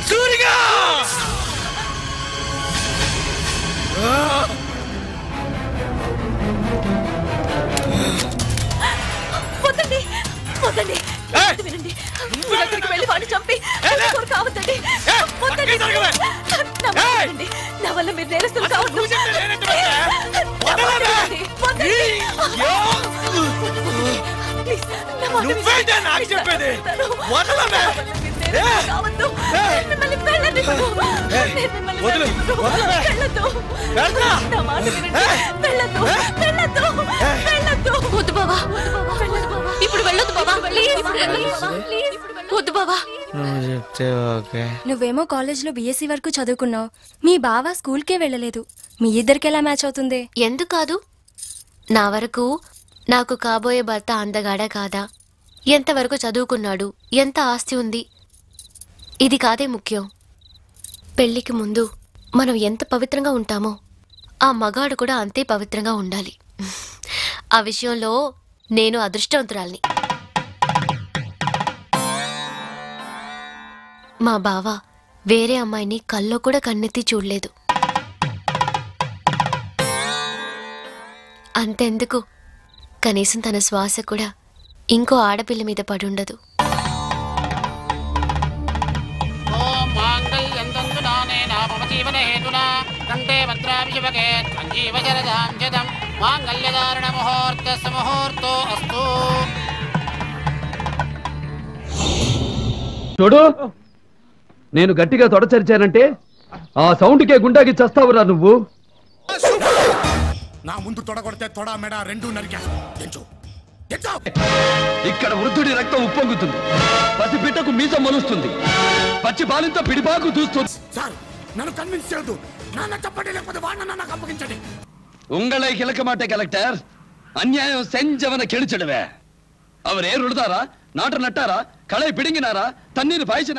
సూరిగా వద్దండి వద్దండి వినండి దగ్గరికి వెళ్ళి వాడిని చంపి కావద్దండి వద్దండి నా వల్ల మీరు నేరస్తులు కావద్దు వద్దు బాబా ఇప్పుడు వెళ్ళొద్దు బాబా వద్దు బాబా నువ్వేమో కాలేజ్లో బీఎస్సీ వరకు చదువుకున్నావు, మీ బావ స్కూల్కే వెళ్ళలేదు. మీ ఇద్దరికి ఎలా మ్యాచ్ అవుతుంది? ఎందుకు కాదు? నా వరకు నాకు కాబోయే భర్త అందగాడా కాదా, ఎంతవరకు చదువుకున్నాడు, ఎంత ఆస్తి ఉంది, ఇది కాదే ముఖ్యం. పెళ్లికి ముందు మనం ఎంత పవిత్రంగా ఉంటామో ఆ మగాడు కూడా అంతే పవిత్రంగా ఉండాలి. ఆ విషయంలో నేను అదృష్టవంతురాల్ని. మా బావ వేరే అమ్మాయిని కల్లో కూడా కన్నెత్తి చూడలేదు. అంతెందుకు, కనీసం తన శ్వాస కూడా ఇంకో ఆడపిల్ల మీద పడుండదు. చూడు, నేను గట్టిగా తొడచరిచానంటే ఆ సౌండ్కే గుండాకి చస్తావురా నువ్వు. నా ముందు తొడగొడితే తొడ మెడ రెండు నరికా. ఇక్కడ వృద్ధుడి రక్తం ఉప్పొంగుతుంది, పసి బిడ్డకు మీసం మలుస్తుంది, పచ్చి బాలింతో పిడిపాకు దూస్తుంది. సార్, నన్ను కన్విన్స్ చేయొద్దు. నాన్న చెప్పండి, లేకపోతే వాడిని నాకు అప్పగించండి. உங்களை கிழக்க மாட்டே கலெக்டர், அநியாயம் செஞ்சவனை கெளிச்சிடுவே. அவர் ஏர் உழுதாரா, நாட்டு நட்டாரா, களை பிடுங்கினாரா, தண்ணீர் பாய்ச்சினாரா?